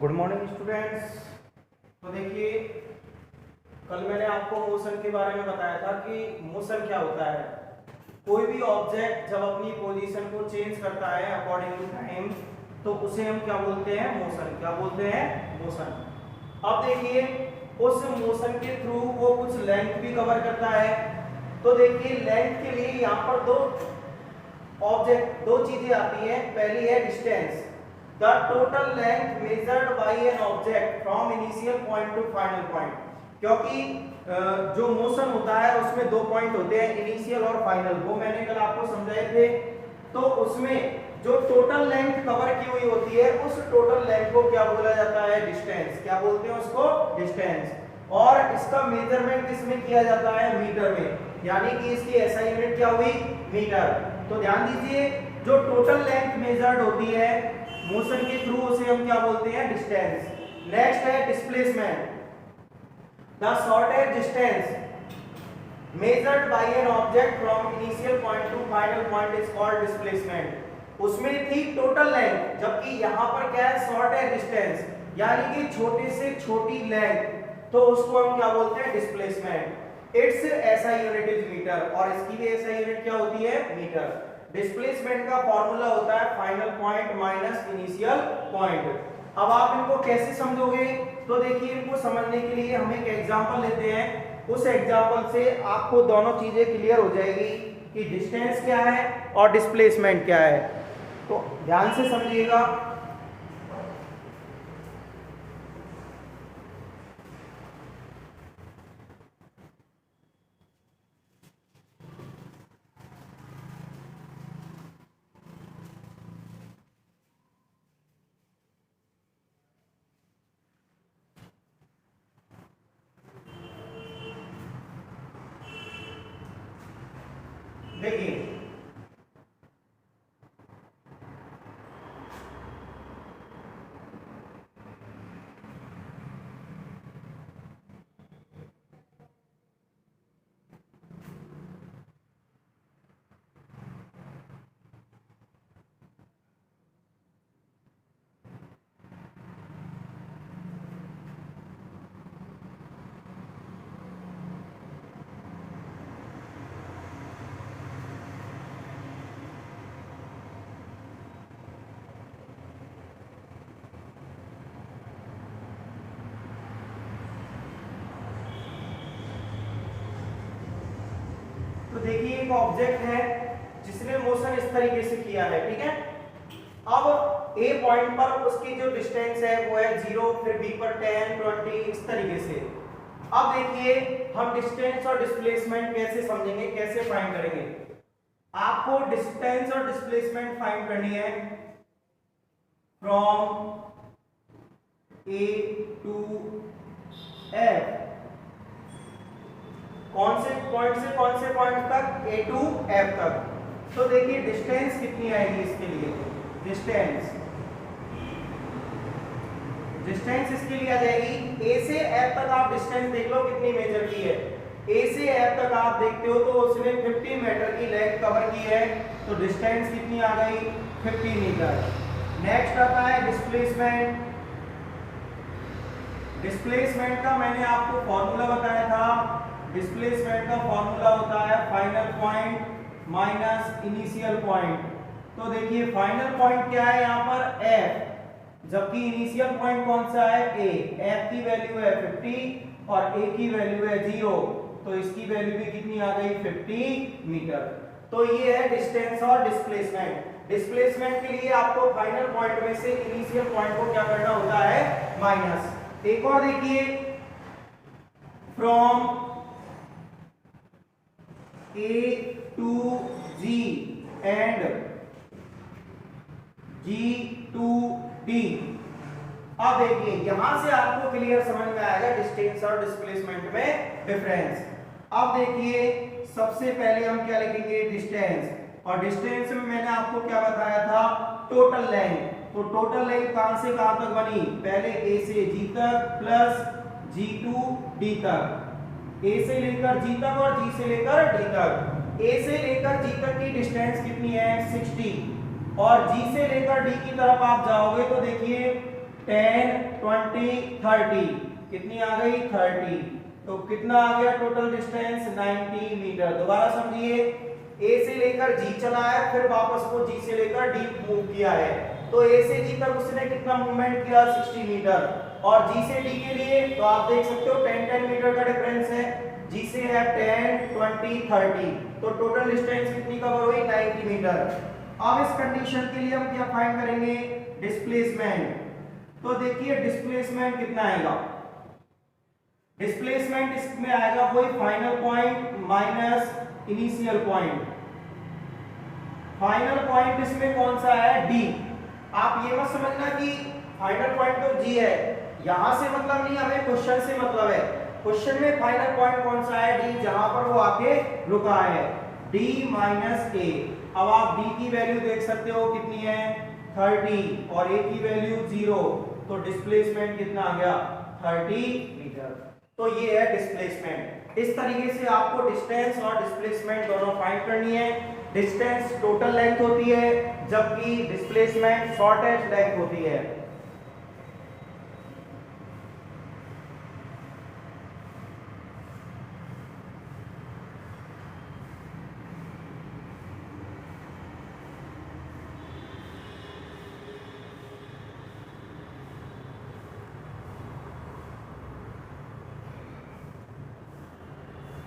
Good morning students. तो देखिए, कल मैंने आपको मोशन के बारे में बताया था कि मोशन क्या होता है। कोई भी ऑब्जेक्ट जब अपनी पोजीशन को चेंज करता है अकॉर्डिंग टू टाइम, तो उसे हम क्या बोलते हैं? मोशन। क्या बोलते हैं? मोशन। अब देखिए, उस मोशन के थ्रू वो कुछ लेंथ भी कवर करता है। तो देखिए, लेंथ के लिए यहाँ पर दो चीजें आती हैं। पहली है distance, the total length measured by an object from initial point two final point. क्योंकि जो मोशन होता है उसमें दो पॉइंट होते हैं, इनिशियल और फाइनल। वो मैंने कल आपको समझाए थे। तो उसमें जो टोटल लेंथ कवर की हुई होती है, उस टोटल लेंथ को क्या बोला जाता है? डिस्टेंस। क्या बोलते हैं उसको? डिस्टेंस। और इसका मेजरमेंट किसमें किया जाता है? मीटर में। यानी कि इसकी एसआई यूनिट क्या हुई? मीटर। तो ध्यान दीजिए, जो टोटल लेंथ मेजर्ड होती है मोशन के थ्रू, उसे हम क्या बोलते हैं? डिस्टेंस। नेक्स्ट है displacement. The shortest distance measured by an object from initial point two final point is called displacement. उसमें थी टोटल लेंथ, जबकि यहां पर क्या है? शॉर्टेस्ट डिस्टेंस, यानी कि छोटे से छोटी लेंथ, तो उसको हम क्या बोलते हैं? Displacement. Its SI unit is meter, और इसकी भी एसआई यूनिट क्या होती है? मीटर। डिस्प्लेसमेंट का फॉर्मूला होता है final point minus initial point. अब आप इनको कैसे समझोगे? तो देखिए, इनको समझने के लिए हम एक एग्जांपल लेते हैं। उस एग्जांपल से आपको दोनों चीजें क्लियर हो जाएगी कि डिस्टेंस क्या है और डिस्प्लेसमेंट क्या है। तो ध्यान से समझिएगा। देखिए, एक ऑब्जेक्ट है जिसने मोशन इस तरीके से किया है, ठीक है। अब ए पॉइंट पर उसकी जो डिस्टेंस है वो है 0, फिर बी पर 10, 20, इस तरीके से। अब देखिए, हम डिस्टेंस और डिस्प्लेसमेंट कैसे समझेंगे, कैसे फाइंड करेंगे? आपको डिस्टेंस और डिस्प्लेसमेंट फाइंड करनी है फ्रॉम ए टू एफ। कौन से पॉइंट से कौन से पॉइंट तक? ए टू एफ तक। तो देखिए, डिस्टेंस कितनी आएगी इसके लिए? डिस्टेंस इसके लिए आ जाएगी, ए से एफ तक आप डिस्टेंस देख लो कितनी मेजर की है। ए से एफ तक आप देखते हो तो उसने 50 मीटर की लेंथ कवर की है, तो डिस्टेंस कितनी आ गई? 50 मीटर। नेक्स्ट आता है डिस्प्लेसमेंट। डिस्प्लेसमेंट का मैंने आपको फॉर्मूला बताया था। डिस्प्लेसमेंट का फॉर्मूला होता है final point minus initial point. तो देखिए, फाइनल पॉइंट क्या है यहाँ पर? एफ, जबकि इनिशियल पॉइंट कौन सा है? ए। एफ की वैल्यू है 50 और ए की वैल्यू है 0, तो इसकी वैल्यू भी कितनी आ गई? 50 मीटर। तो ये है डिस्टेंस और डिस्प्लेसमेंट। डिस्प्लेसमेंट के लिए आपको फाइनल पॉइंट में से इनिशियल पॉइंट को क्या करना होता है? माइनस। एक और देखिए, from A to G and G to D। अब देखिए, यहां से आपको क्लियर समझ में आएगा डिस्टेंस और डिस्प्लेसमेंट में डिफरेंस। अब देखिए, सबसे पहले हम क्या लिखेंगे? डिस्टेंस। और डिस्टेंस में मैंने आपको क्या बताया था? Total length. तो टोटल लेंथ कहां से कहां तक बनी? पहले A से G तक प्लस G to D तक। A से लेकर G तक और G से लेकर D तक। A से लेकर G तक की डिस्टेंस कितनी है? 60। और G से लेकर D की तरफ आप जाओगे तो देखिए 10 20 30, कितनी आ गई 30, तो कितना आ गया टोटल डिस्टेंस 90 मीटर। दोबारा समझिए, ए से लेकर जी चला है, फिर वापस वो जी से लेकर डी मूव किया है, तो ए से जी तक उसने कितना मूवमेंट किया 60 मीटर, और जी से डी के लिए तो आप देख सकते हो 10 मीटर का डिफरेंस है, जी से है 10 20 30, तो टोटल डिस्टेंस कितनी कवर हुई 90 मीटर। अब इस कंडीशन के लिए हम क्या फाइंड करेंगे, डिस्प्लेसमेंट। तो देखिए डिस्प्लेसमेंट कितना आएगा, डिस्प्लेसमेंट इसमें आएगा वही final point minus initial point. Final point इसमें कौन सा है, डी। आप ये मत समझना कि फाइनल पॉइंट तो जी है, यहां से मतलब नहीं, हमें क्वेश्चन से मतलब है। क्वेश्चन में फाइनल पॉइंट कौन सा है, डी, जहां पर वो आके रुका है, डी माइनस ए। अब आप डी की वैल्यू देख सकते हो कितनी है 30 और ए की वैल्यू 0, तो डिस्प्लेसमेंट कितना आ गया 30 मीटर। तो ये है डिस्प्लेसमेंट। इस तरीके से आपको डिस्टेंस और डिस्प्लेसमेंट दोनों फाइंड करनी है। डिस्टेंस टोटल लेंथ होती है, जबकि डिस्प्लेसमेंट शॉर्टेस्ट लेंथ होती है।